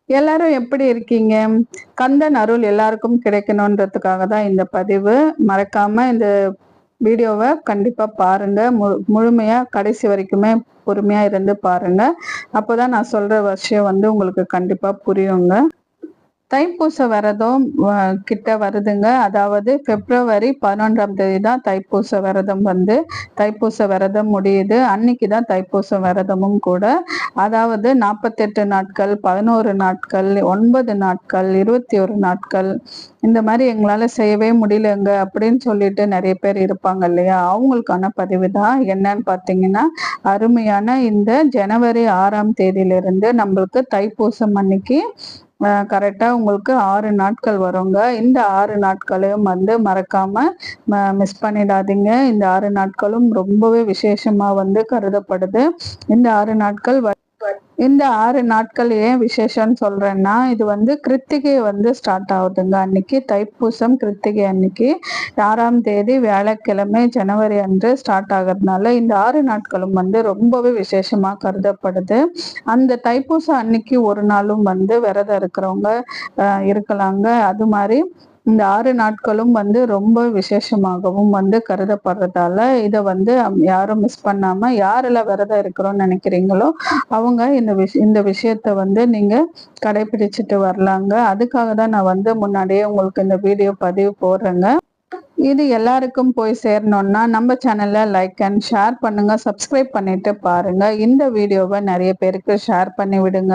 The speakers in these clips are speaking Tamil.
எல்லாரும் எப்படி இருக்கீங்க? கந்தன் அருள் எல்லாருக்கும் கிடைக்கணுன்றதுக்காக தான் இந்த பதிவு. மறக்காம இந்த வீடியோவை கண்டிப்பா பாருங்க. முழுமையா கடைசி வரைக்குமே பொறுமையா இருந்து பாருங்க. அப்போதான் நான் சொல்ற விஷயம் உங்களுக்கு கண்டிப்பா புரியுங்க. தைப்பூச விரதம் கிட்ட வருதுங்க. அதாவது பிப்ரவரி 11ஆம் தேதி தான் தைப்பூச விரதம் தைப்பூச விரதம் முடியுது. அன்னைக்கு தான் தைப்பூச விரதமும் கூட. அதாவது 48 நாட்கள், 11 நாட்கள், 9 நாட்கள், 21 நாட்கள் இந்த மாதிரி எங்களால செய்யவே முடியலங்க அப்படின்னு சொல்லிட்டு நிறைய பேர் இருப்பாங்க இல்லையா? அவங்களுக்கான பதிவு தான். என்னன்னு பார்த்தீங்கன்னா, அருமையான இந்த ஜனவரி 6ஆம் தேதியிலிருந்து நம்மளுக்கு தைப்பூசம் அன்னைக்கு கரெக்டா உங்களுக்கு 6 நாட்கள் வருங்க. இந்த 6 நாட்களையும் மறக்காம மிஸ் பண்ணிடாதீங்க. இந்த 6 நாட்களும் ரொம்பவே விசேஷமா கருதப்படுது. இந்த 6 நாட்கள் இந்த 6 நாட்கள் ஏன் விசேஷம்னு சொல்றேன்னா, இது கிருத்திகை ஸ்டார்ட் ஆகுதுங்க. அன்னைக்கு தைப்பூசம் கிருத்திகை அன்னைக்கு 6ஆம் தேதி வியாழக்கிழமை ஜனவரி அன்று ஸ்டார்ட் ஆகிறதுனால இந்த 6 நாட்களும் ரொம்பவே விசேஷமா கருதப்படுது. அந்த தைப்பூசம் அன்னைக்கு ஒரு நாளும் விரதம் இருக்கிறவங்க இருக்கலாங்க. அது மாதிரி இந்த 6 நாட்களும் ரொம்ப விசேஷமாகவும் கருதப்படுறதால இதை யாரும் மிஸ் பண்ணாம யாரெல்லாம் விரதம் இருக்கிறோம்னு நினைக்கிறீங்களோ அவங்க இந்த விஷயத்த நீங்க கடைபிடிச்சிட்டு வரலாங்க. அதுக்காக தான் நான் முன்னாடியே உங்களுக்கு இந்த வீடியோ பதிவு போடுறேங்க. இது எல்லாருக்கும் போய் சேரணும்னா நம்ம சேனல்ல லைக் அண்ட் ஷேர் பண்ணுங்க, சப்ஸ்கிரைப் பண்ணிட்டு பாருங்க. இந்த வீடியோவை நிறைய பேருக்கு ஷேர் பண்ணி விடுங்க.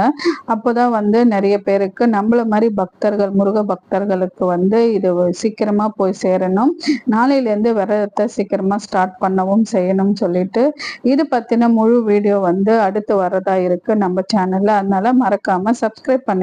அப்போதான் நிறைய பேருக்கு நம்மள மாதிரி பக்தர்கள், முருக பக்தர்களுக்கு இது சீக்கிரமா போய் சேரணும். நாளையிலேருந்து விரதத்தை சீக்கிரமா ஸ்டார்ட் பண்ணவும் செய்யணும்னு சொல்லிட்டு இது பத்தின முழு வீடியோ அடுத்து வரதா இருக்கு நம்ம சேனல்ல. அதனால மறக்காம சப்ஸ்கிரைப் பண்ணி